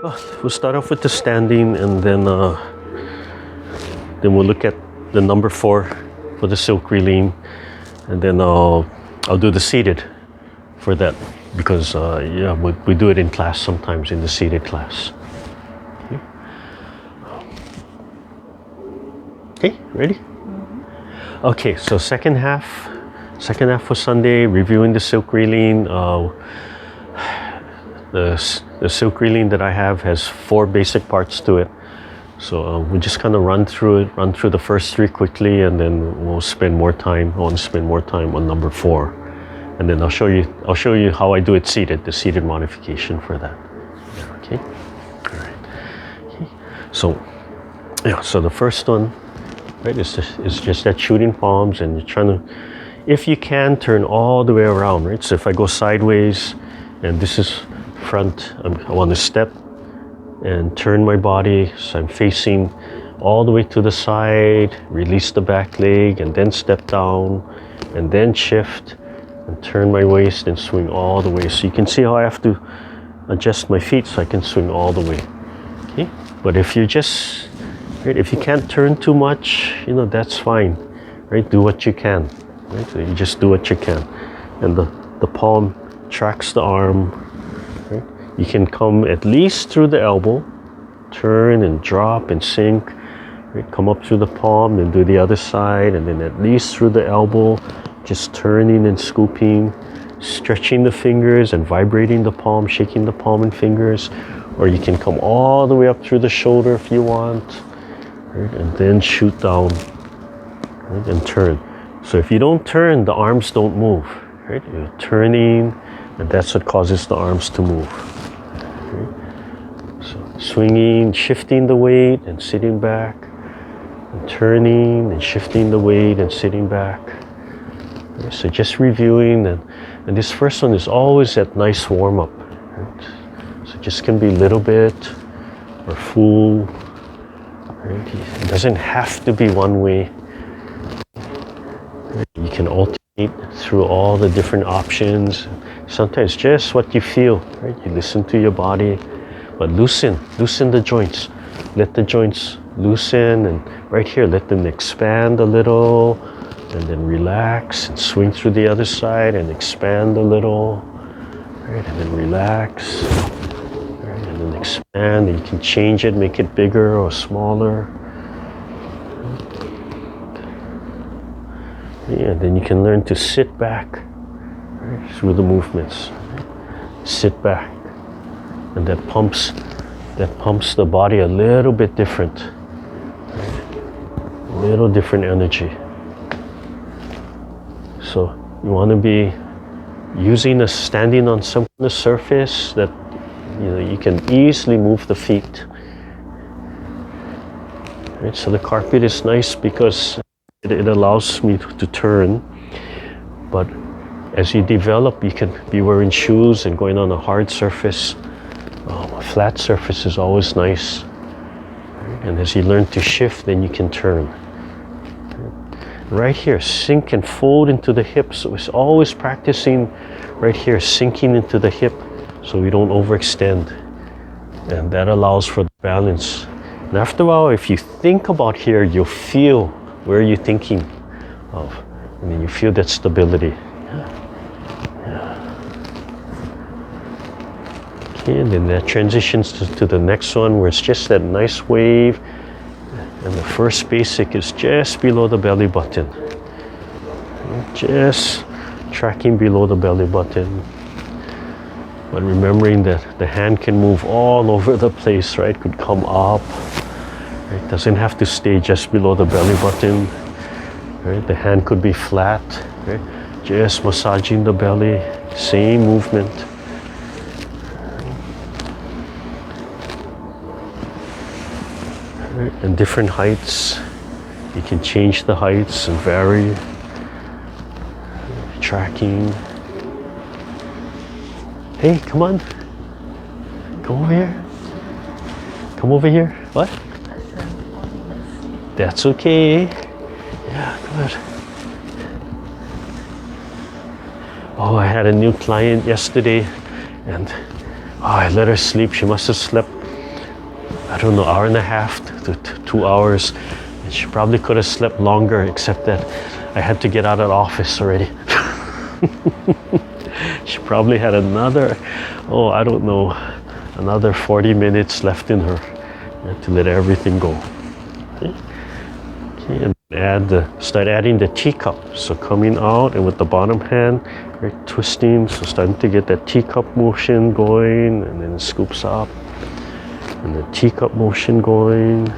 We'll start off with the standing, and then we'll look at the number 4 for the silk reeling, and then I'll do the seated for that, because yeah, we do it in class sometimes, in the seated class. Okay, ready? Okay, so second half for Sunday, reviewing the silk reeling. The silk reeling that I have has 4 basic parts to it. So we just kind of run through the first 3 quickly, and then we'll spend more time. I want to spend more time on number 4, and then I'll show you how I do it seated, the seated modification for that. Okay, all right. Okay. So yeah, so the first one, right, is just that shooting palms, and you're trying to, if you can, turn all the way around, right? So if I go sideways, and this is front, I want to step and turn my body, so I'm facing all the way to the side, release the back leg, and then step down, and then shift, and turn my waist and swing all the way. So you can see how I have to adjust my feet so I can swing all the way. Okay, but if you just, right, if you can't turn too much, you know, that's fine, right? Do what you can, right? So you just do what you can, and the palm tracks the arm. Right? You can come at least through the elbow, turn and drop and sink, right? Come up through the palm, then do the other side, and then at least through the elbow, just turning and scooping, stretching the fingers and vibrating the palm, shaking the palm and fingers. Or you can come all the way up through the shoulder if you want, right? And then shoot down, right? And turn. So if you don't turn, the arms don't move, right? You're turning, and that's what causes the arms to move. Okay. So swinging, shifting the weight and sitting back, and turning and shifting the weight and sitting back. Okay. So just reviewing, and this first one is always that nice warm up. Right? So it just can be a little bit or full. Right? It doesn't have to be one way. Right? You can alternate through all the different options. Sometimes just what you feel, right? You listen to your body, but loosen the joints. Let the joints loosen, and right here, let them expand a little, and then relax and swing through the other side and expand a little, right? And then relax, right? And then expand, and you can change it, make it bigger or smaller. Yeah, then you can learn to sit back, right, through the movements. Sit back, and that pumps the body a little bit different, right? A little different energy. So you want to be using standing on some kind of surface that you can easily move the feet. Right? So the carpet is nice because it allows me to turn, but as you develop, you can be wearing shoes and going on a hard surface. A flat surface is always nice. And as you learn to shift, then you can turn. Right here, sink and fold into the hips. So it's always practicing right here, sinking into the hip so we don't overextend. And that allows for the balance. And after a while, if you think about here, you'll feel where you're thinking of. And then you feel that stability. Okay, and then that transitions to the next one where it's just that nice wave. And the first basic is just below the belly button. Just tracking below the belly button. But remembering that the hand can move all over the place, right? Could come up. Right? Doesn't have to stay just below the belly button. Right? The hand could be flat. Right? Just massaging the belly. Same movement. Right? And different heights. You can change the heights and vary. Tracking. Hey, come on. Come over here. Come over here. What? That's okay. Yeah, good. Oh, I had a new client yesterday, and I let her sleep. She must have slept I don't know, hour and a half to 2 hours. And she probably could have slept longer, except that I had to get out of the office already. She probably had another, I don't know, another 40 minutes left in her to let everything go. Okay, and start adding the teacup. So coming out and with the bottom hand, right, twisting, so starting to get that teacup motion going, and then it scoops up, and the teacup motion going.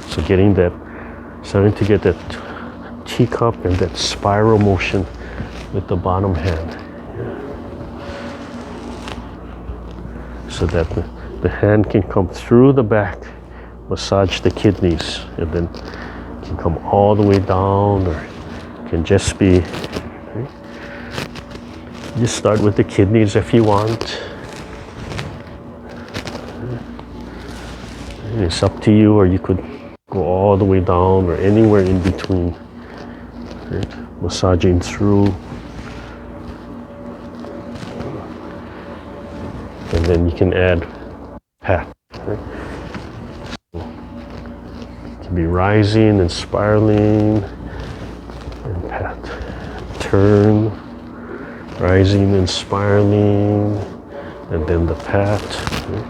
So starting to get that teacup and that spiral motion with the bottom hand. So that the hand can come through the back, massage the kidneys, and then can come all the way down, or can just be, right? Just start with the kidneys if you want. It's up to you, or you could go all the way down or anywhere in between, right? Massaging through. And then you can add pat. Right? So it can be rising and spiraling and pat. Turn, rising and spiraling, and then the pat. Right?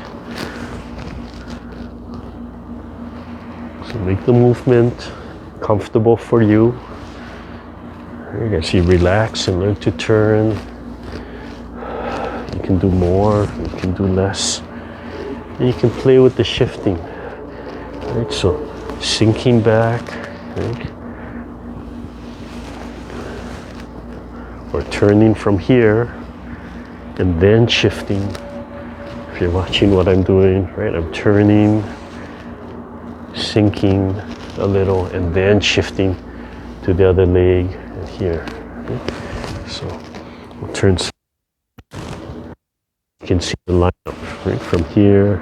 So make the movement comfortable for you. Right? As you relax and learn to turn, you can do more, you can do less, and you can play with the shifting, right? So sinking back, right? Or turning from here and then shifting. If you're watching what I'm doing, right? I'm turning, sinking a little, and then shifting to the other leg and here. Right? So we'll turn. You can see the lineup, right? From here,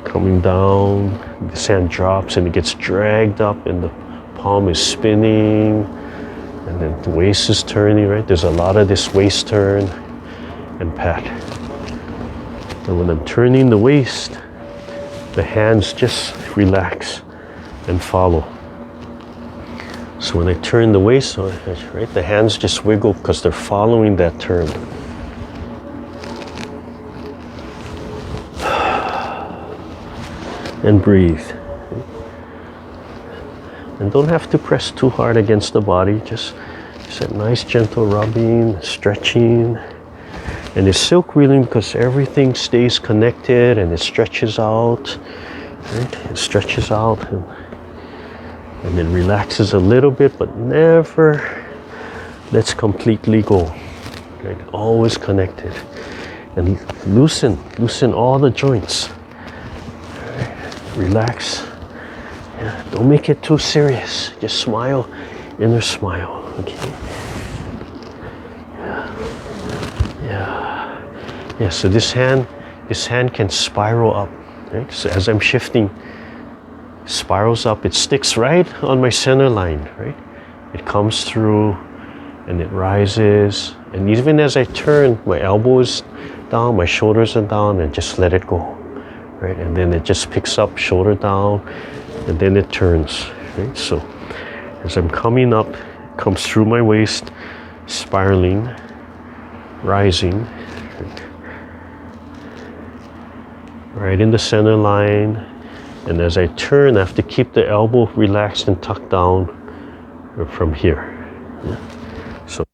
coming down, the hand drops and it gets dragged up and the palm is spinning, and then the waist is turning, right? There's a lot of this waist turn and pat. And when I'm turning the waist, the hands just relax and follow. So when I turn the waist, right, the hands just wiggle because they're following that turn. And breathe. And don't have to press too hard against the body, just a nice gentle rubbing, stretching. And it's silk reeling because everything stays connected and it stretches out, right? It stretches out and it relaxes a little bit, but never lets completely go, right? Always connected. And loosen all the joints. Relax. Yeah, don't make it too serious. Just smile, inner smile. Okay. Yeah. So this hand can spiral up. Right? So as I'm shifting, spirals up. It sticks right on my center line. Right? It comes through, and it rises. And even as I turn, my elbow is down, my shoulders are down, and just let it go. Right, and then it just picks up, shoulder down, and then it turns. Right, so as I'm coming up, it comes through my waist, spiraling, rising, right in the center line. And as I turn, I have to keep the elbow relaxed and tucked down from here. Yeah. So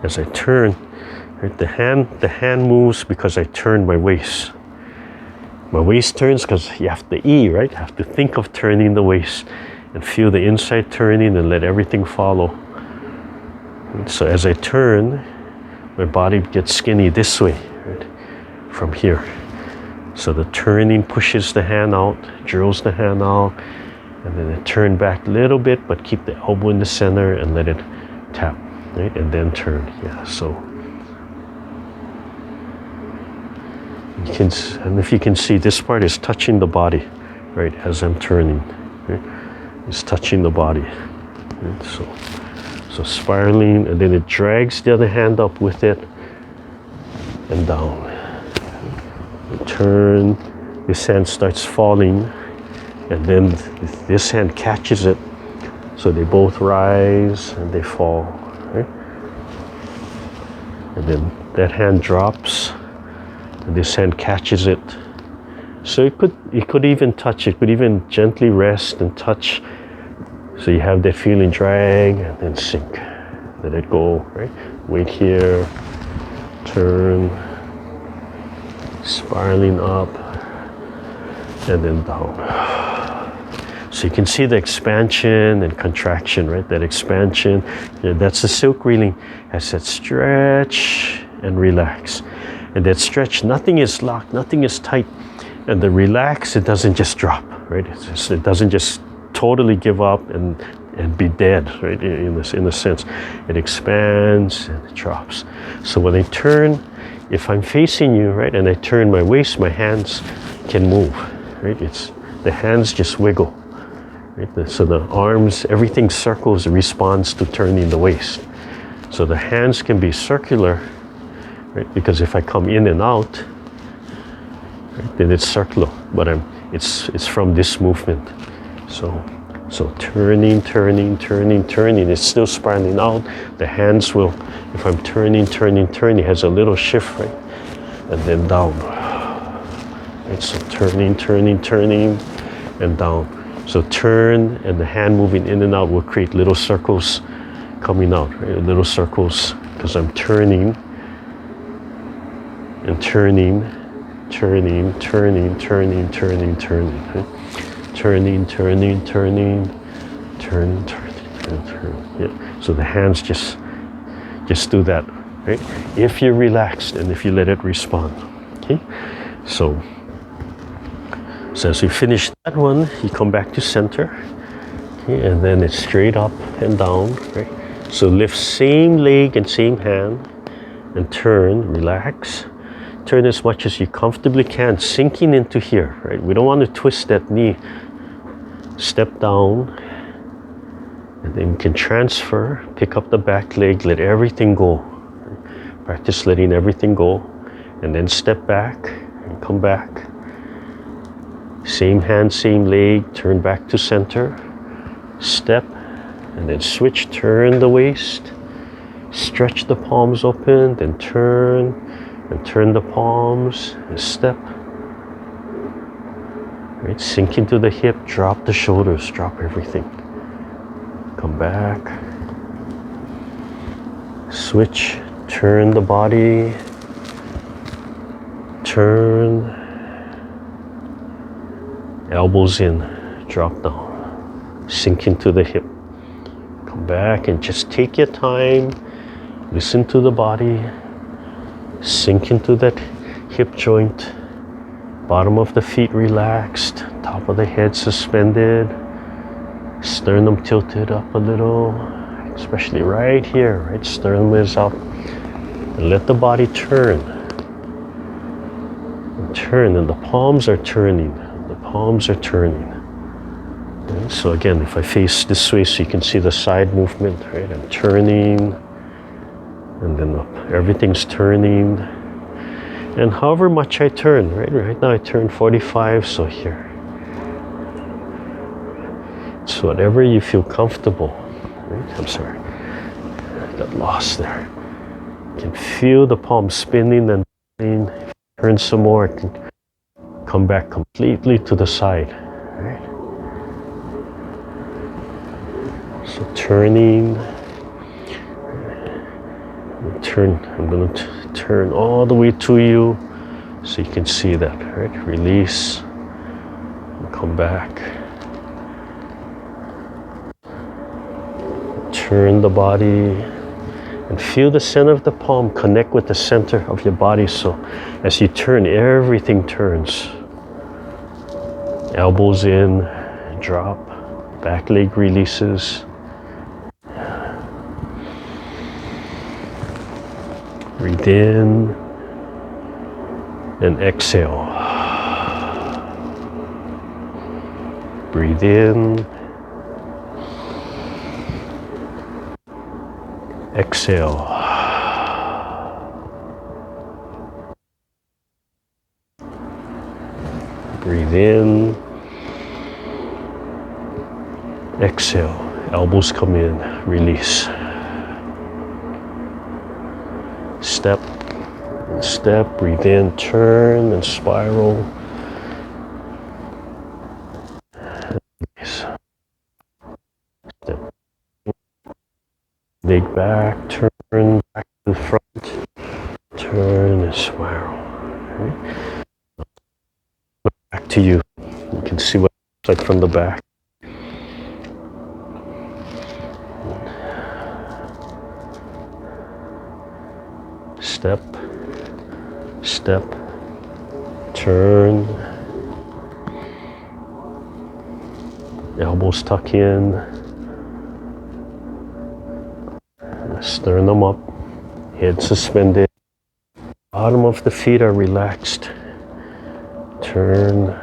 as I turn, right, the hand moves because I turn my waist. My waist turns because you have to right? You have to think of turning the waist and feel the inside turning and let everything follow. And so as I turn, my body gets skinny this way, right? From here. So the turning pushes the hand out, drills the hand out, and then it turn back a little bit, but keep the elbow in the center and let it tap, right? And then turn, yeah, so. And if you can see, this part is touching the body, right, as I'm turning, right? It's touching the body, right? So spiraling, and then it drags the other hand up with it, and down. And turn, this hand starts falling, and then this hand catches it. So they both rise and they fall, right? And then that hand drops, and this hand catches it. So it could even touch, it could even gently rest and touch. So you have that feeling, drag and then sink. Let it go, right? Wait here, turn, spiraling up, and then down. So you can see the expansion and contraction, right? That expansion, that's the silk reeling, has that stretch and relax. And that stretch, nothing is locked, nothing is tight. And the relax, it doesn't just drop, right? It doesn't just totally give up and be dead, right? In a sense, it expands and it drops. So when I turn, if I'm facing you, right, and I turn my waist, my hands can move, right? The hands just wiggle, right? So the arms, everything circles, responds to turning the waist. So the hands can be circular, right? Because if I come in and out, right, then it's circular, but it's from this movement. So turning, it's still spiraling out. The hands will, if I'm turning, it has a little shift, right? And then down. Right? So turning, and down. So turn, and the hand moving in and out will create little circles coming out, right? Little circles, because I'm turning, and turning, right? Turning. Yeah. So the hands just do that, right? If you're relaxed and if you let it respond. Okay. So as you finish that one, you come back to center. Okay, and then it's straight up and down, right? So lift same leg and same hand and turn, relax. Turn as much as you comfortably can, sinking into here, right? We don't want to twist that knee. Step down, and then you can transfer, pick up the back leg, let everything go. Practice letting everything go, and then step back and come back. Same hand, same leg, turn back to center, step, and then switch, turn the waist, stretch the palms open, then turn, and turn the palms, and step. Right, sink into the hip, drop the shoulders, drop everything. Come back. Switch, turn the body. Turn. Elbows in, drop down. Sink into the hip. Come back and just take your time. Listen to the body. Sink into that hip joint. Bottom of the feet relaxed, top of the head suspended, sternum tilted up a little, especially right here, right? Sternum is up. And let the body turn. And the palms are turning. And so again, if I face this way so you can see the side movement, right? I'm turning, and then everything's turning. And however much I turn, right now I turn 45, so here. So whatever you feel comfortable, right? I'm sorry, I got lost there. You can feel the palm spinning and turn some more, it can come back completely to the side, right? So turning, I'm going to turn all the way to you so you can see that, right? Release, and come back. Turn the body and feel the center of the palm connect with the center of your body. So as you turn, everything turns. Elbows in, drop, back leg releases. Breathe in and exhale. Breathe in. Exhale. Breathe in. Exhale. Elbows come in. Release. Step. Step. Breathe in. Turn and spiral. Step. Leg back. Turn back to the front. Turn and spiral. Okay. Back to you. You can see what it looks like from the back. Step, step, turn, elbows tuck in, sternum up, head suspended, bottom of the feet are relaxed, turn,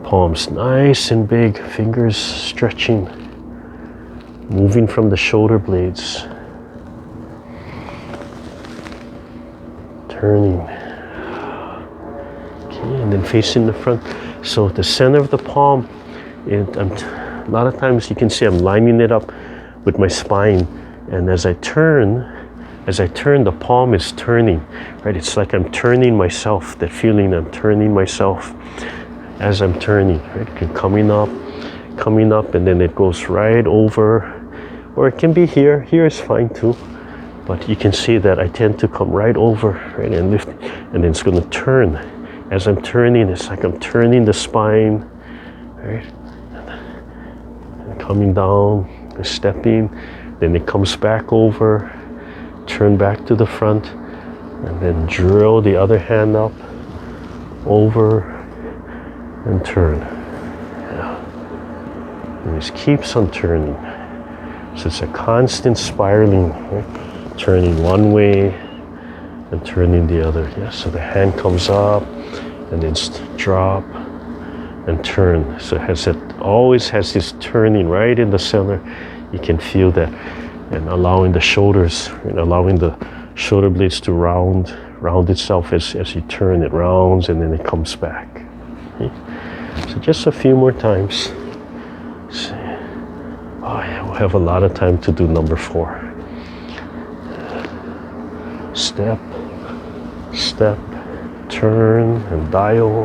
palms nice and big, fingers stretching, moving from the shoulder blades, turning, okay, and then facing the front. So the center of the palm, a lot of times you can see I'm lining it up with my spine, and as I turn, the palm is turning, right? It's like I'm turning myself, that feeling I'm turning myself as I'm turning, right? Coming up, and then it goes right over, or it can be here. Here is fine too, but you can see that I tend to come right over, right, and lift, and then it's going to turn. As I'm turning, it's like I'm turning the spine, right, and coming down, stepping, then it comes back over, turn back to the front, and then drill the other hand up, over, and turn. Yeah. And this keeps on turning. So it's a constant spiraling, right? Turning one way and turning the other. Yeah. So the hand comes up and then drop and turn. So it always has this turning right in the center. You can feel that, and allowing the shoulders, and allowing the shoulder blades to round itself as you turn. It rounds and then it comes back. Okay. So just a few more times. Oh yeah, we'll have a lot of time to do number 4. Step, step, turn and dial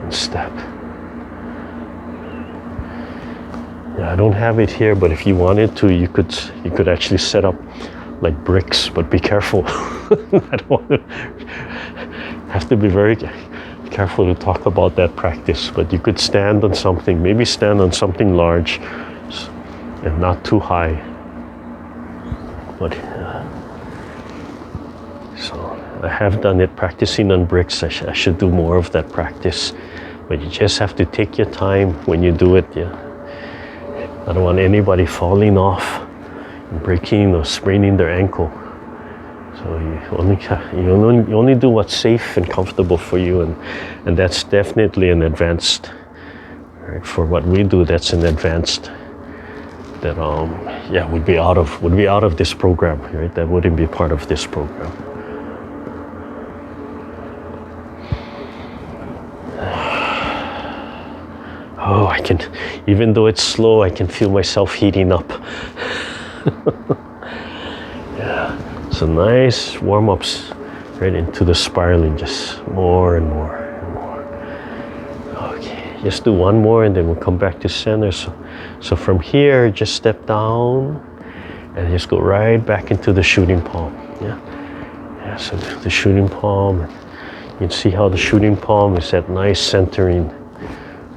and step. Yeah, I don't have it here, but if you wanted to, you could actually set up like bricks, but be careful. I don't want to have to be very careful to talk about that practice, but you could stand on something, maybe stand on something large and not too high. But so I have done it practicing on bricks. I should do more of that practice, but you just have to take your time when you do it. Yeah, I don't want anybody falling off and breaking or spraining their ankle. So you only do what's safe and comfortable for you, and that's definitely an advanced, right? For what we do, that's an advanced that would be out of this program, right? That wouldn't be part of this program. Oh, I can, even though it's slow, I can feel myself heating up. Yeah. So nice warm-ups right into the spiraling, just more and more and more. Okay, just do one more and then we'll come back to center. So from here, just step down and just go right back into the shooting palm. Yeah, so the shooting palm, you can see how the shooting palm is that nice centering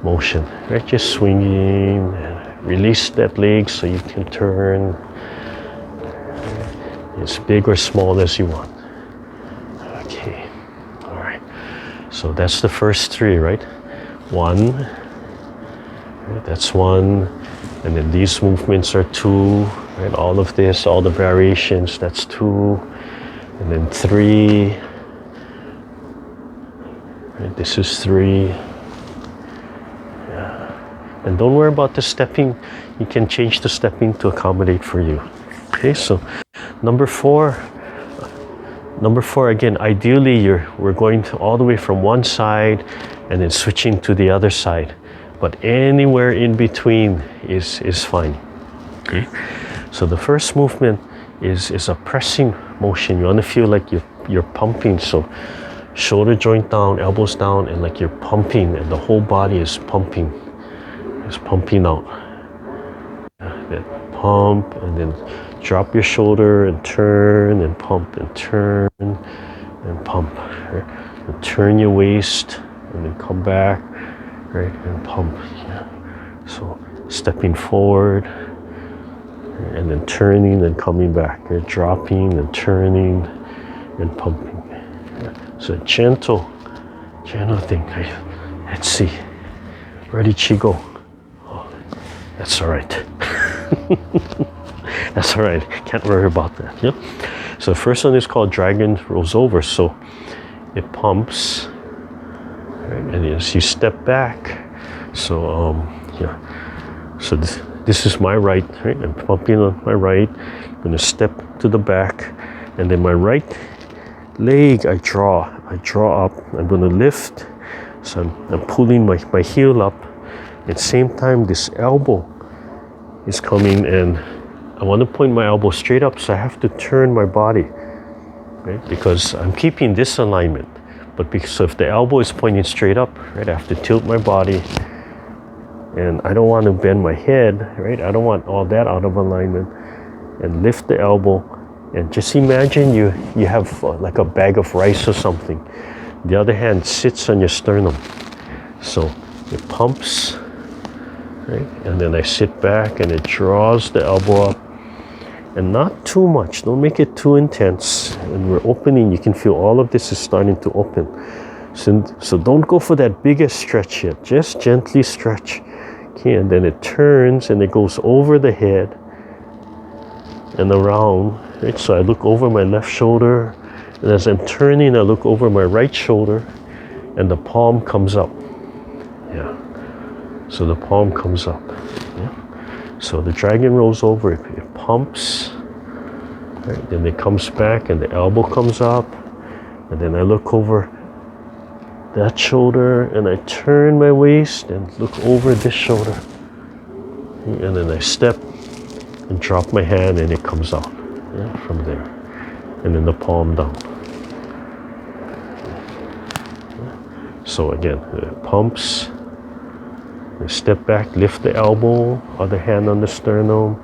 motion, right? Just swinging, and release that leg so you can turn. As big or small as you want. Okay, all right. So that's the first 3, right? 1, right? That's 1, and then these movements are 2, right? All of this, all the variations, that's 2, and then 3. Right? This is 3. Yeah. And don't worry about the stepping. You can change the stepping to accommodate for you. Okay, so number four again, ideally we're going all the way from one side and then switching to the other side. But anywhere in between is fine. Okay, so the first movement is a pressing motion. You want to feel like you're pumping. So shoulder joint down, elbows down, and like you're pumping, and the whole body is pumping. It's pumping out. Then pump, and then drop your shoulder and turn and pump and turn and pump. Right? And turn your waist and then come back, right? And pump. Yeah. So stepping forward and then turning and coming back. Right? Dropping and turning and pumping. Yeah. So gentle thing. Right? Let's see. Ready, Qigong. Oh, that's all right. That's all right. Can't worry about that. Yeah. So the first one is called dragon rolls over. So it pumps, right? And as you step back, so yeah. So this is my right. Right. I'm pumping on my right. I'm gonna step to the back, and then my right leg I draw up. I'm gonna lift. So I'm pulling my heel up. At the same time, this elbow is coming, and I want to point my elbow straight up, so I have to turn my body, right? Because I'm keeping this alignment, but because if the elbow is pointing straight up, right, I have to tilt my body, and I don't want to bend my head, right? I don't want all that out of alignment, and lift the elbow, and just imagine you have like a bag of rice or something. The other hand sits on your sternum, so it pumps. Right? And then I sit back and it draws the elbow up, and not too much. Don't make it too intense. And we're opening, you can feel all of this is starting to open. So don't go for that biggest stretch yet. Just gently stretch. Okay, and then it turns and it goes over the head and around. Right? So I look over my left shoulder, and as I'm turning, I look over my right shoulder, and the palm comes up. Yeah. So the palm comes up. Yeah. So the dragon rolls over, it pumps, right? Then it comes back and the elbow comes up, and then I look over that shoulder and I turn my waist and look over this shoulder. And then I step and drop my hand and it comes out, yeah, from there. And then the palm down. So again, it pumps. I step back, lift the elbow, other hand on the sternum,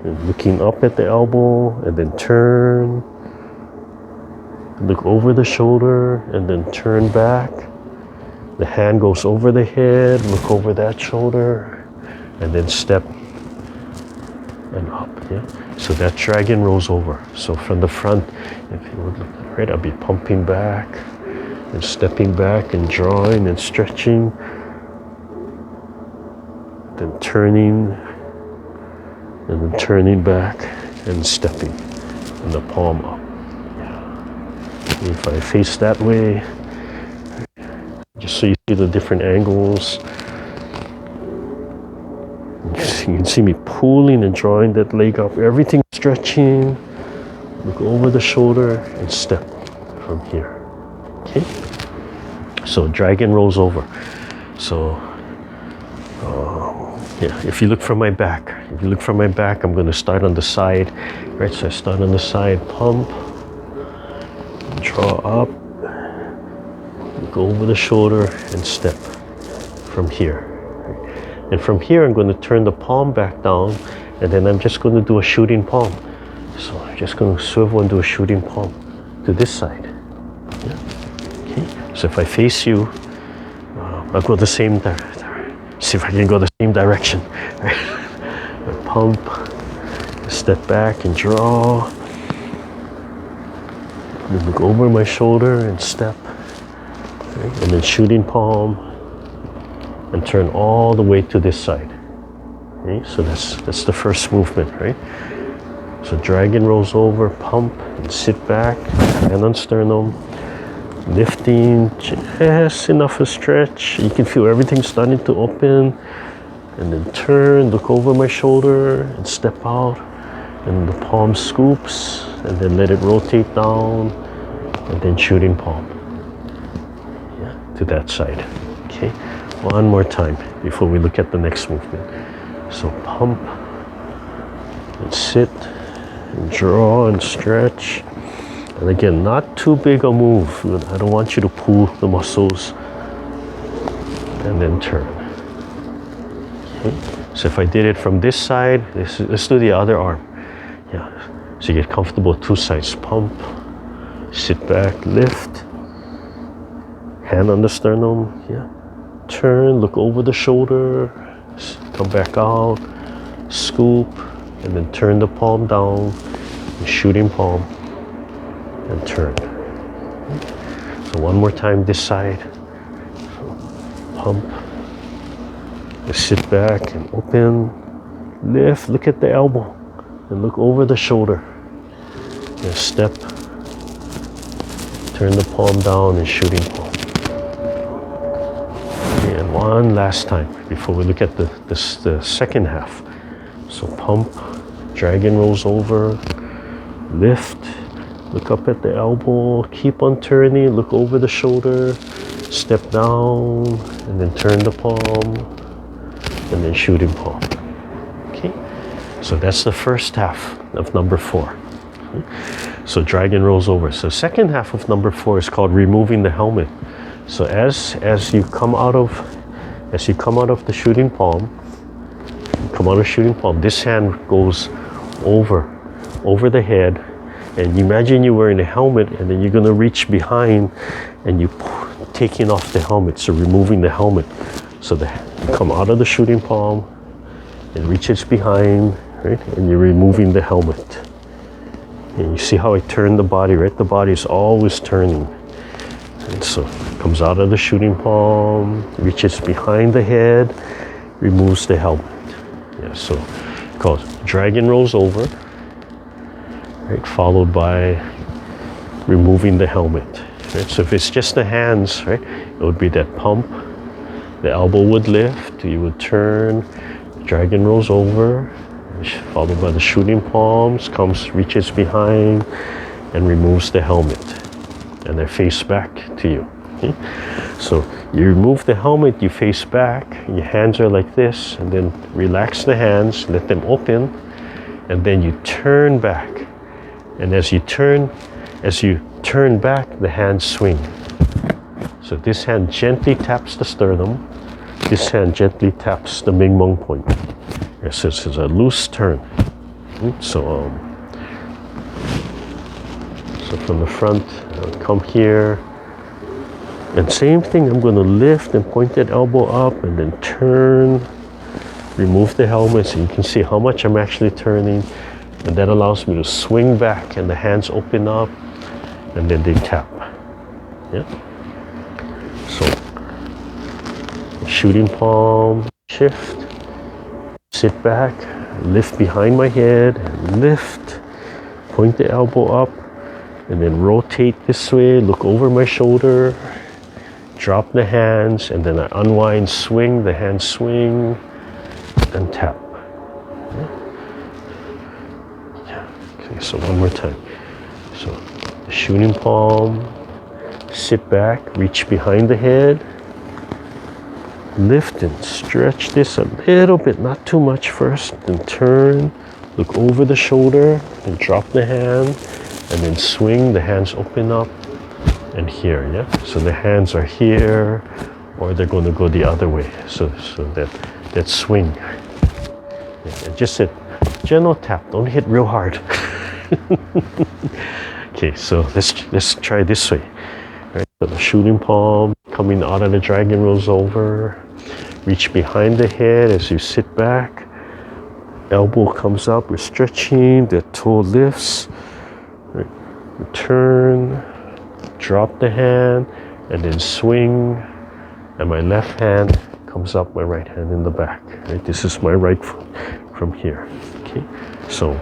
and looking up at the elbow, and then turn, look over the shoulder, and then turn back. The hand goes over the head, look over that shoulder, and then step and up. Yeah. So that dragon rolls over. So from the front, if you would look right, I'll be pumping back and stepping back and drawing and stretching. Then turning, and then turning back and stepping, and the palm up. Yeah. If I face that way, just so you see the different angles, you can see me pulling and drawing that leg up, everything stretching. Look over the shoulder and step from here. Okay? So dragon rolls over. So yeah, if you look from my back, I'm going to start on the side, right? So I start on the side, pump, draw up, go over the shoulder and step from here. And from here, I'm going to turn the palm back down, and then I'm just going to do a shooting palm. So I'm just going to swivel and do a shooting palm to this side. Yeah. Okay. So if I face you, I'll go the same direction. See if I can go the same direction. Right? Pump, step back and draw. Then look over my shoulder and step. Okay? And then shooting palm and turn all the way to this side. Okay? So that's the first movement, right? So dragon rolls over, pump, and sit back, hand on sternum, Lifting, just enough a stretch. You can feel everything starting to open. And then turn, look over my shoulder and step out. And the palm scoops, and then let it rotate down. And then shooting palm. Yeah, to that side. Okay, one more time before we look at the next movement. So pump, and sit, and draw and stretch. And again, not too big a move. I don't want you to pull the muscles. And then turn. Okay. So if I did it from this side, let's do the other arm. Yeah. So you get comfortable two sides. Pump, sit back, lift. Hand on the sternum. Yeah. Turn, look over the shoulder. Come back out. Scoop. And then turn the palm down. And shooting palm. And turn. So one more time this side. So pump. Sit back and open. Lift. Look at the elbow. And look over the shoulder. And step. Turn the palm down and shooting palm. And one last time before we look at the second half. So pump. Dragon rolls over. Lift. Look up at the elbow, keep on turning, look over the shoulder, step down, and then turn the palm, and then shooting palm. Okay, so that's the first half of number 4. So dragon rolls over. So second half of number 4 is called removing the helmet. So as you come out of the shooting palm, this hand goes over the head. And imagine you wearing a helmet, and then you're going to reach behind and you taking off the helmet, so removing the helmet. So you come out of the shooting palm, it reaches behind, right? And you're removing the helmet. And you see how I turn the body, right? The body is always turning. And so it comes out of the shooting palm, reaches behind the head, removes the helmet. Yeah, so called dragon rolls over. Right, followed by removing the helmet. Right? So if it's just the hands, right, it would be that pump. The elbow would lift, you would turn, dragon rolls over, followed by the shooting palms, reaches behind, and removes the helmet. And they face back to you. Okay? So you remove the helmet, you face back, your hands are like this, and then relax the hands, let them open, and then you turn back. And as you turn back, the hands swing. So this hand gently taps the sternum. This hand gently taps the Ming Meng point. Yes, this is a loose turn. So from the front, I'll come here. And same thing, I'm going to lift and point that elbow up and then turn. Remove the helmet so you can see how much I'm actually turning. And that allows me to swing back and the hands open up and then they tap. Yeah. So shooting palm, shift, sit back, lift behind my head, lift, point the elbow up, and then rotate this way, look over my shoulder, drop the hands, and then I unwind, swing, the hands swing, and tap. Okay, so one more time. So the shooting palm, sit back, reach behind the head, lift and stretch this a little bit, not too much first, then turn, look over the shoulder, and drop the hand, and then swing, the hands open up, and here, yeah? So the hands are here, or they're going to go the other way, so that swing. Yeah, and just a gentle tap, don't hit real hard. Okay, so let's try this way. Right, so the shooting palm coming out of the dragon rolls over. Reach behind the head as you sit back. Elbow comes up, we're stretching, the toe lifts. Right, turn, drop the hand, and then swing. And my left hand comes up, my right hand in the back. Right, this is my right foot from here. Okay, so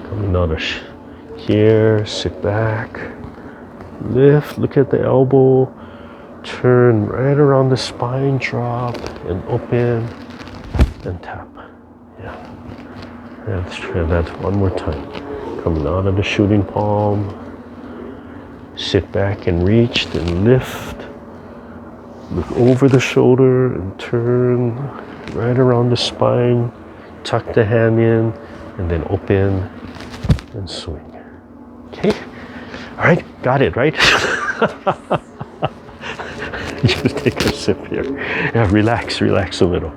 coming out of here, sit back, lift, look at the elbow, turn right around the spine, drop, and open, and tap. Yeah. Let's try that one more time. Coming out of the shooting palm, sit back and reach, then lift, look over the shoulder and turn right around the spine, tuck the hand in, and then open and swing. Okay? All right, got it, right? Just take a sip here. Yeah, relax a little.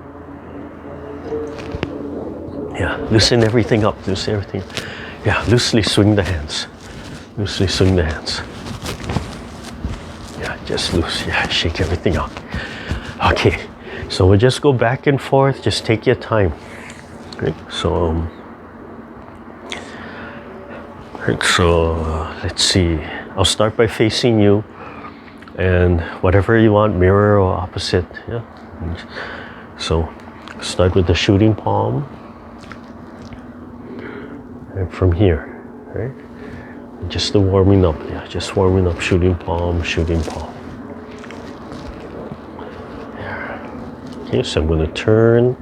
Yeah, loosen everything up, loosen everything. Yeah, loosely swing the hands. Loosely swing the hands. Yeah, just loose. Yeah, shake everything out. Okay, so we'll just go back and forth. Just take your time. Okay, so let's see. I'll start by facing you, and whatever you want, mirror or opposite. Yeah. So start with the shooting palm, and from here, right? Just the warming up. Yeah, just warming up. Shooting palm, shooting palm. Okay, so I'm going to turn.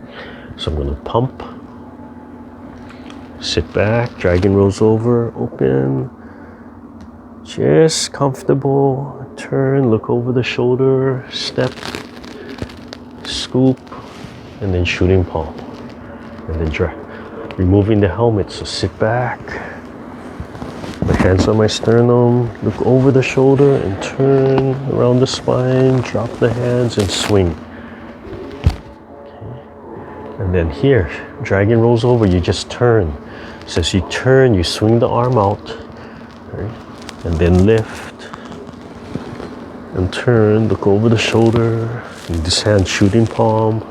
So I'm going to pump. Sit back, dragon rolls over, open. Just comfortable. Turn, look over the shoulder, step, scoop, and then shooting palm. And then drag. Removing the helmet, so sit back. My hands on my sternum, look over the shoulder and turn around the spine, drop the hands and swing. Okay. And then here, dragon rolls over, you just turn. So as you turn, you swing the arm out, right? And then lift and turn, look over the shoulder, and this hand shooting palm.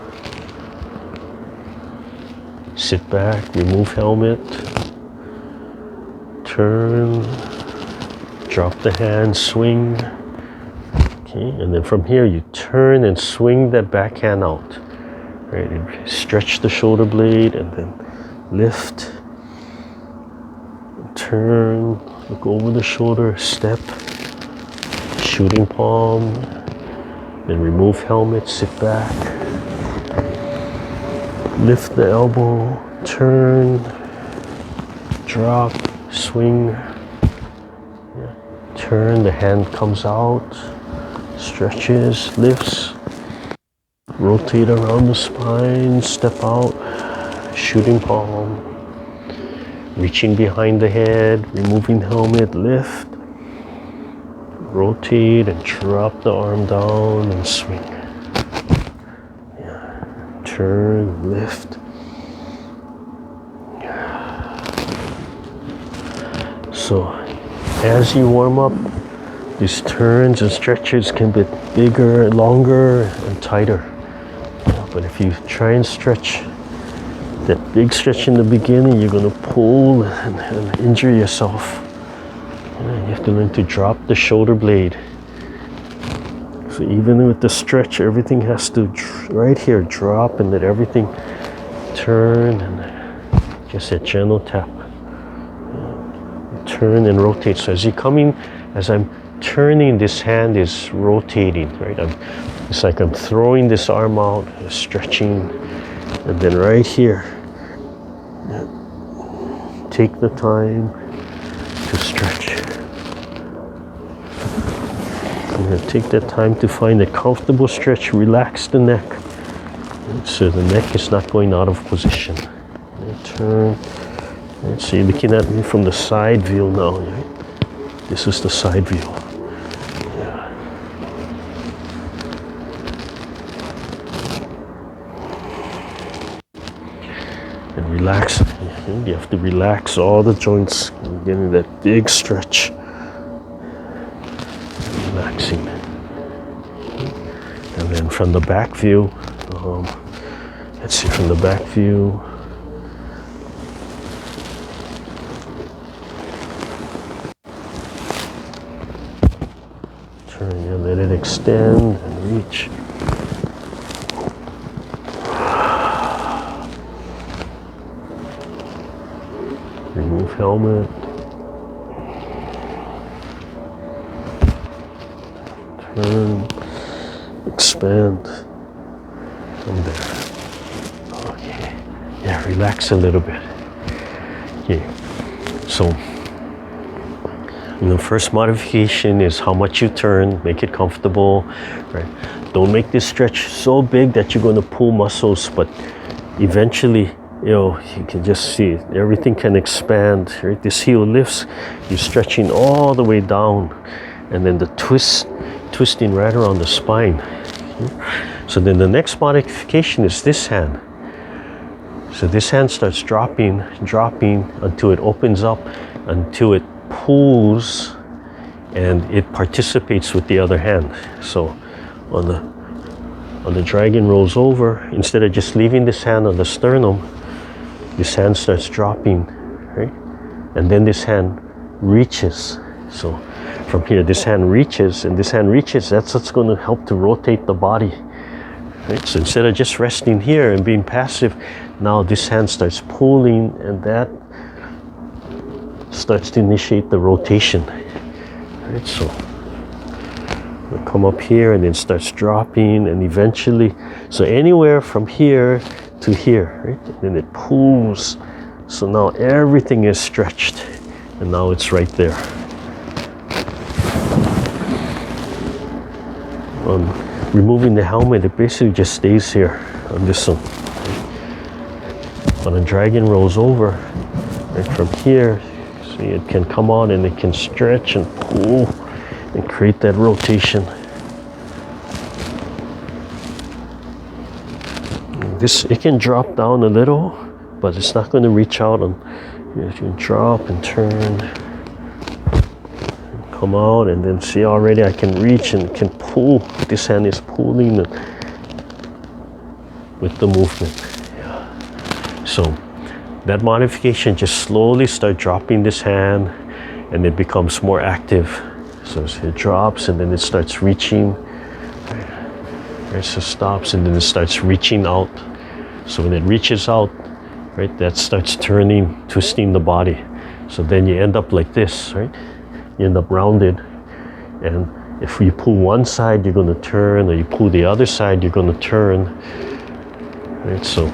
Sit back, remove helmet, turn, drop the hand, swing. Okay, and then from here you turn and swing that back hand out. Right, and stretch the shoulder blade and then lift. Turn, look over the shoulder, step, shooting palm, then remove helmet, sit back, lift the elbow, turn, drop, swing, yeah. Turn, the hand comes out, stretches, lifts, rotate around the spine, step out, shooting palm, reaching behind the head, removing helmet, lift, rotate and drop the arm down and swing. Yeah. Turn, lift. So as you warm up, these turns and stretches can be bigger, longer, and tighter. But if you try and stretch that big stretch in the beginning, you're going to pull and injure yourself. You have to learn to drop the shoulder blade. So even with the stretch, everything has to, right here, drop and let everything turn and just a gentle tap. Turn and rotate. So as you come in, as I'm turning, this hand is rotating, right? It's like I'm throwing this arm out, stretching, and then right here, take the time to stretch. I'm going to take that time to find a comfortable stretch, relax the neck, so the neck is not going out of position. Turn. So you're looking at me from the side view now, right? This is the side view. Yeah. And relax. You have to relax all the joints, getting that big stretch. Relaxing. And then from the back view, let's see, from the back view, turn and let it extend and reach. Remove helmet. turn, expand from there. Okay, yeah, relax a little bit. Okay, so the first modification is how much you turn, make it comfortable, right? Don't make this stretch so big that you're going to pull muscles, but eventually, you can just see it. Everything can expand, right? This heel lifts, you're stretching all the way down, and then the twisting right around the spine. So then the next modification is this hand. So this hand starts dropping until it opens up, until it pulls and it participates with the other hand. So on the dragon rolls over, instead of just leaving this hand on the sternum, this hand starts dropping, right? And then this hand reaches. So from here, this hand reaches, and this hand reaches, that's what's going to help to rotate the body. Right? So instead of just resting here and being passive, now this hand starts pulling, and that starts to initiate the rotation. Right? So we'll come up here and then starts dropping, and eventually, so anywhere from here to here, right? And then it pulls. So now everything is stretched, and now it's right there. Removing the helmet, it basically just stays here on this one. When a dragon rolls over, right from here, see it can come on and it can stretch and pull and create that rotation. It can drop down a little, but it's not going to reach out. You can drop and turn, and come out, and then see already I can reach and can pull. This hand is pulling with the movement. Yeah. So that modification, just slowly start dropping this hand, and it becomes more active. So it drops, and then it starts reaching. Right, so stops, and then it starts reaching out. So when it reaches out, right, that starts turning, twisting the body. So then you end up like this, right? You end up rounded, and if you pull one side, you're going to turn, or you pull the other side, you're going to turn. Right, so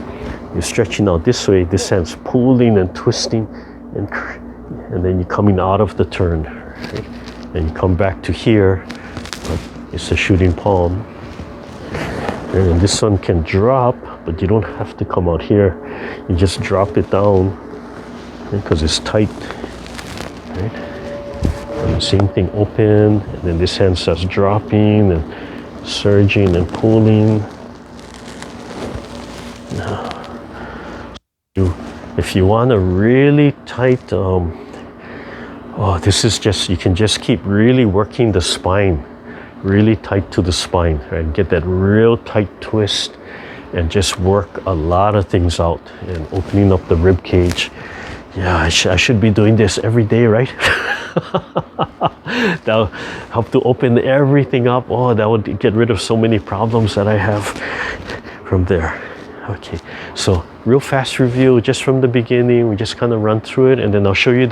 you're stretching out this way, this hand's pulling and twisting, and then you're coming out of the turn. Right? And you come back to here, it's a shooting palm. And this one can drop, but you don't have to come out here. You just drop it down, because it's tight. Right? And the same thing, open, and then this hand starts dropping and surging and pulling. Now, if you want a really tight, this is just, you can just keep really working the spine, really tight to the spine, right? Get that real tight twist and just work a lot of things out and opening up the rib cage. Yeah, I should be doing this every day, right? That'll help to open everything up. Oh, that would get rid of so many problems that I have from there. Okay, so real fast review just from the beginning. We just kind of run through it, and then I'll show you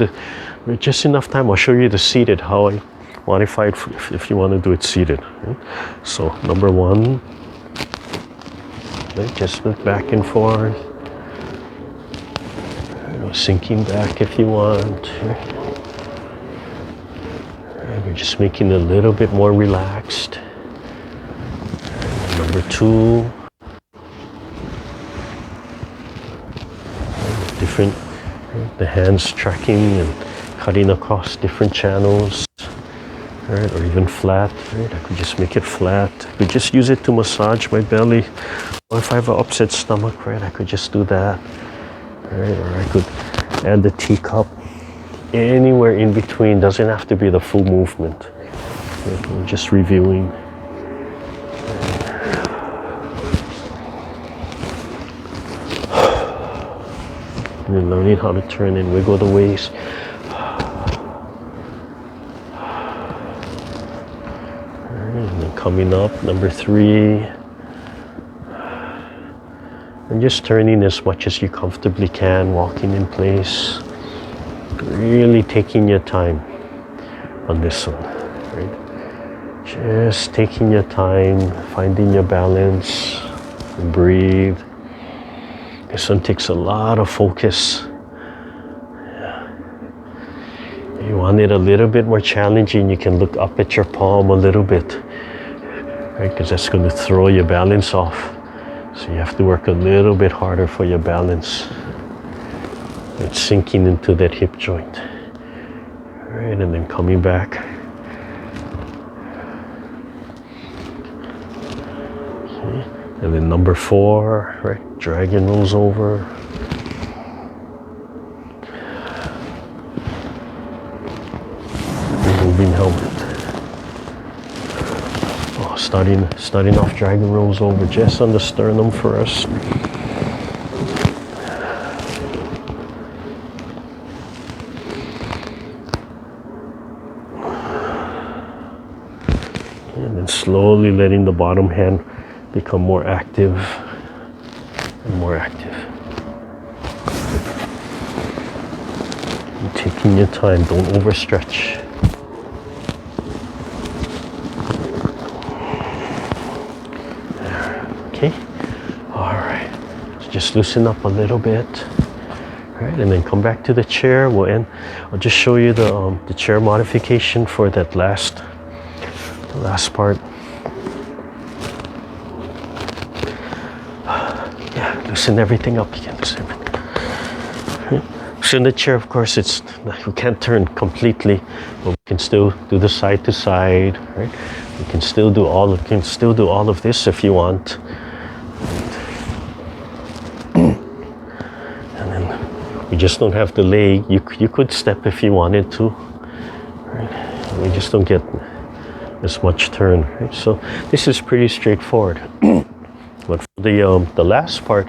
just enough time, I'll show you the seated, how I modify it if you want to do it seated. Right? So number one, right, just look back and forth. Sinking back if you want. And we're just making it a little bit more relaxed. And number two, different, the hands tracking and cutting across different channels, right, or even flat. Right? I could just make it flat. I could just use it to massage my belly, or if I have an upset stomach, right, I could just do that. Right, or I could add the teacup anywhere in between. Doesn't have to be the full movement. Right, I'm just reviewing. And then learning how to turn and wiggle the waist. And then coming up, number three. And just turning as much as you comfortably can, walking in place. Really taking your time on this one, right? Just taking your time, finding your balance, and breathe. This one takes a lot of focus. You want it a little bit more challenging, you can look up at your palm a little bit, right? Because that's going to throw your balance off. So you have to work a little bit harder for your balance. It's sinking into that hip joint. All right, and then coming back. Okay. And then number 4, right? Dragon rolls over. Removing helmet. Oh, starting off dragon rolls over just on the sternum first. And then slowly letting the bottom hand become more active and more active. And taking your time, don't overstretch. Okay, all right. So just loosen up a little bit. All right, and then come back to the chair. We'll end. I'll just show you the chair modification for that last part. Yeah, loosen everything up. You can loosen everything. Right. So in the chair, of course, we can't turn completely, but we can still do the side to side. Right. You can still do all of this if you want. And then we just don't have the leg. You could step if you wanted to. Right. We just don't get as much turn, right? So this is pretty straightforward. But for the last part,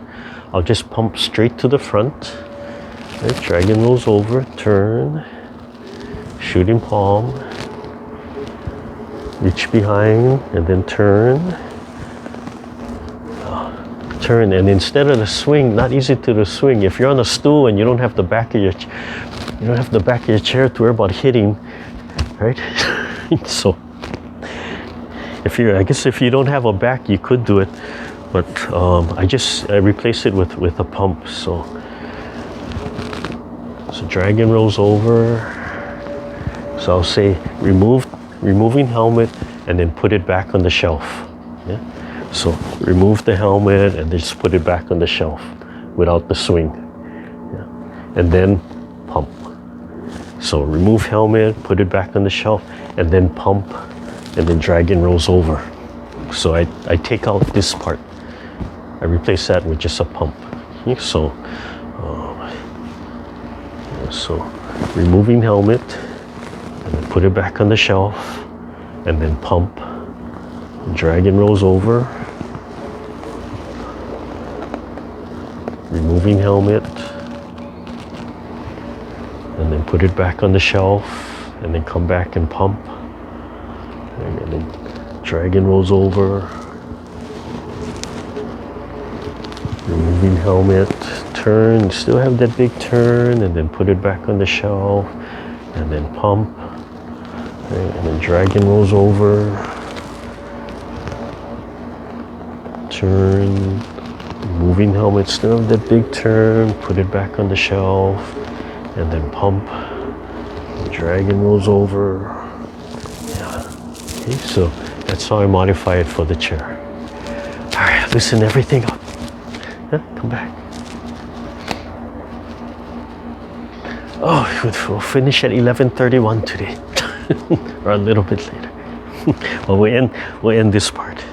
I'll just pump straight to the front. Right? Dragon rolls over, turn, shooting palm, reach behind, and then turn. Turn, and instead of the swing, not easy to the swing. If you're on a stool and you don't have the back of your chair to worry about hitting, right? So. I guess if you don't have a back, you could do it, but I replace it with a pump. So dragon rolls over. So I'll say removing helmet and then put it back on the shelf. Yeah. So remove the helmet and just put it back on the shelf without the swing. Yeah. And then pump. So remove helmet, put it back on the shelf, and then pump. And then dragon rolls over. So I take out this part. I replace that with just a pump. Okay, so removing helmet, and then put it back on the shelf, and then pump. And dragon rolls over. Removing helmet, and then put it back on the shelf, and then come back and pump. And then dragon rolls over, removing helmet, turn, still have that big turn, and then put it back on the shelf, and then pump, and then dragon rolls over, turn, removing helmet, still have that big turn, put it back on the shelf, and then pump, dragon rolls over. Okay, so that's how I modify it for the chair. All right, loosen everything up. Yeah, come back. Oh, we'll finish at 11:31 today, or a little bit later. Well, we'll end this part.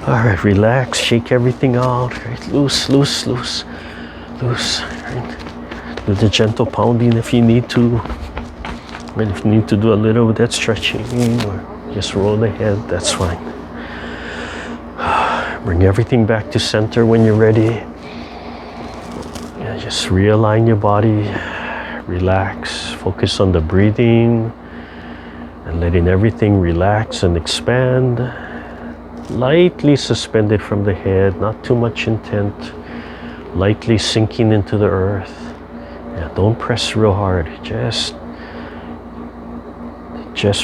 All right, relax, shake everything out. Right, loose. Right. Do the gentle pounding if you need to. And if you need to do a little bit of that stretching or just roll the head, that's fine. Bring everything back to center when you're ready. Yeah, just realign your body, relax, focus on the breathing and letting everything relax and expand. Lightly suspended from the head, not too much intent, lightly sinking into the earth. Yeah, Don't press real hard. Just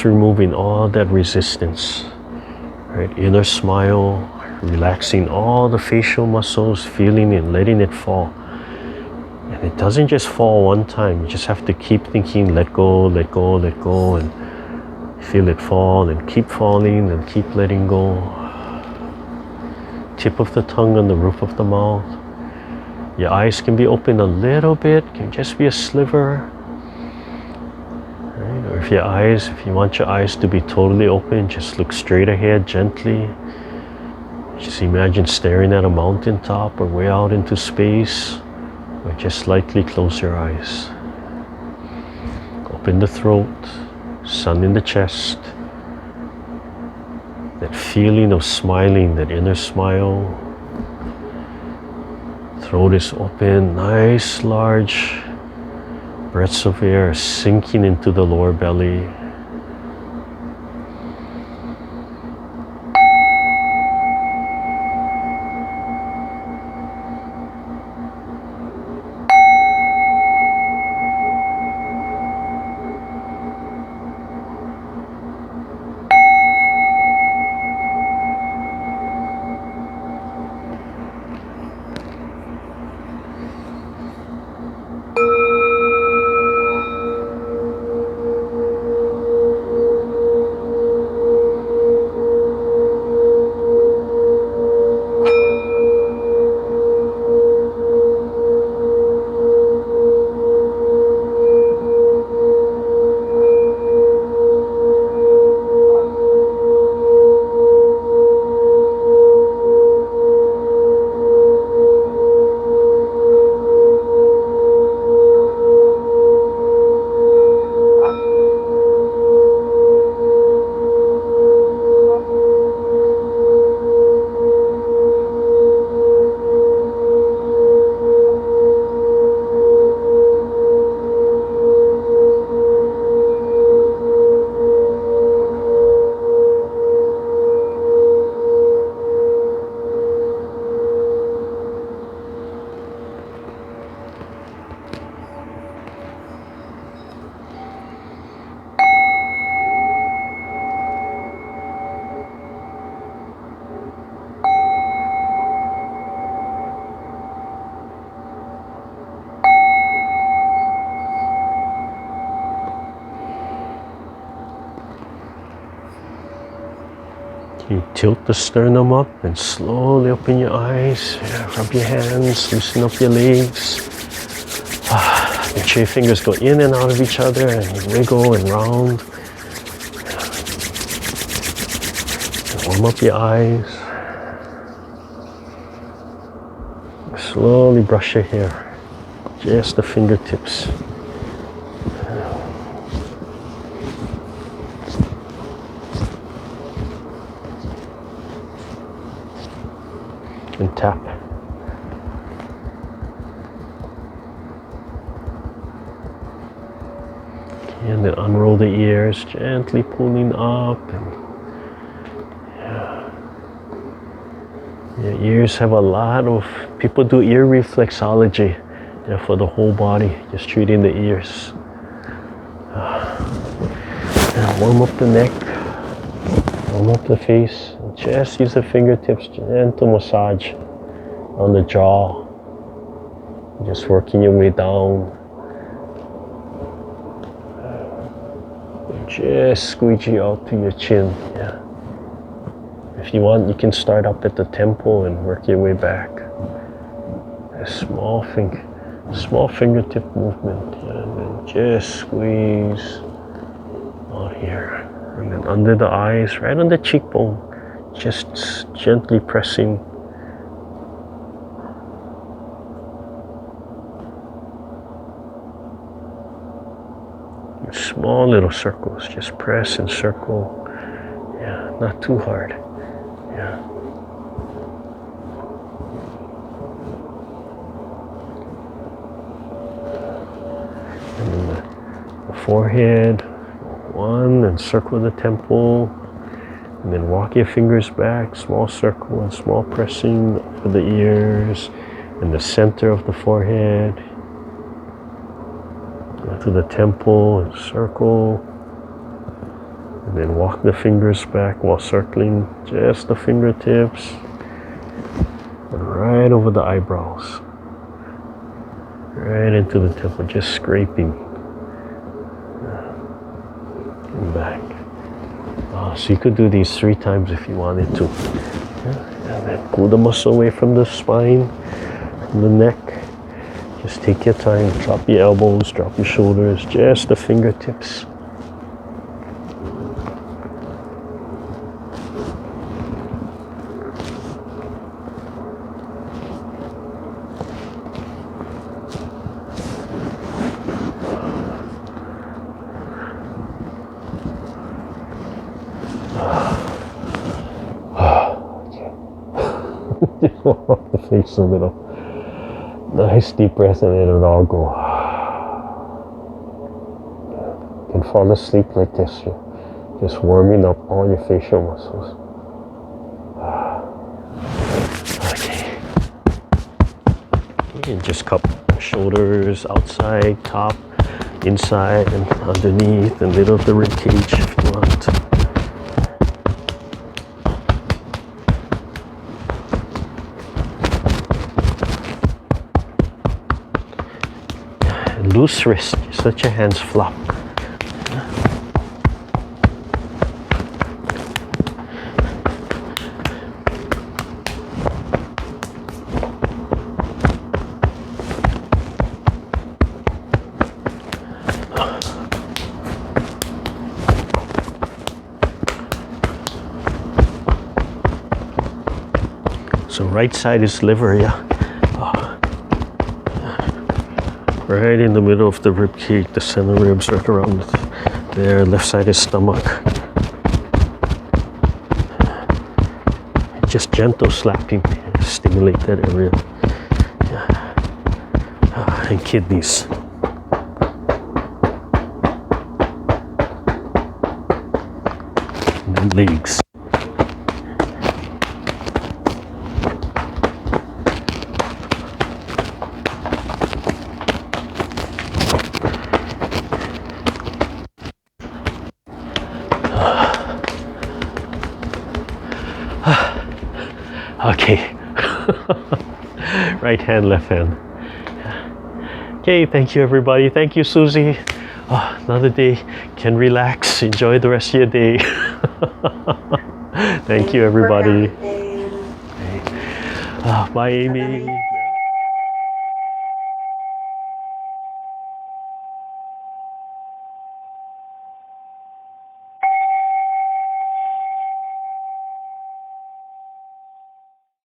removing all that resistance. Right? Inner smile, relaxing all the facial muscles, feeling it, letting it fall. And it doesn't just fall one time. You just have to keep thinking, let go, let go, let go, and feel it fall, and keep falling, and keep letting go. Tip of the tongue on the roof of the mouth. Your eyes can be open a little bit, can just be a sliver. Right? Or if you want your eyes to be totally open, just look straight ahead gently. Just imagine staring at a mountaintop or way out into space, or just slightly close your eyes. Open the throat, sun in the chest. That feeling of smiling, that inner smile. Throat is open, nice large breaths of air sinking into the lower belly. You tilt the sternum up and slowly open your eyes. Rub your hands, loosen up your legs. Make sure your fingers go in and out of each other and you wiggle and round. And warm up your eyes. Slowly brush your hair, just the fingertips. And tap. And then unroll the ears, gently pulling up. And your ears have a lot of, people do ear reflexology for the whole body, just treating the ears. And warm up the neck, warm up the face. Just use the fingertips, gentle massage on the jaw. Just working your way down. Just squeegee out to your chin. Yeah. If you want, you can start up at the temple and work your way back. A small fingertip movement. Yeah, and then just squeeze out here. And then under the eyes, right on the cheekbone. Just gently pressing. Small little circles, just press and circle. Yeah, not too hard. Yeah. And then the forehead, one, and circle the temple. And then walk your fingers back, small circle and small pressing over the ears and the center of the forehead. Go to the temple and circle. And then walk the fingers back while circling just the fingertips. And right over the eyebrows. Right into the temple, just scraping. And back. So you could do these 3 times if you wanted to. And then pull the muscle away from the spine, from the neck. Just take your time, drop your elbows, drop your shoulders, just the fingertips. Just walk off the face a little. Nice deep breath and let it all go. You can fall asleep like this. You're just warming up all your facial muscles. Okay. You can just cup shoulders outside, top, inside, and underneath, and middle of the rib cage if you want. Loose wrist, just let your hands flop. So right side is liver, yeah. Right in the middle of the rib cage, the center ribs right around there. Left side is stomach. Just gentle slapping, stimulate that area. Yeah. And kidneys. And then legs. Okay. Right hand, left hand. Okay, thank you everybody. Thank you, Susie. Another day. Can relax. Enjoy the rest of your day. Thank you everybody. Bye, Amy.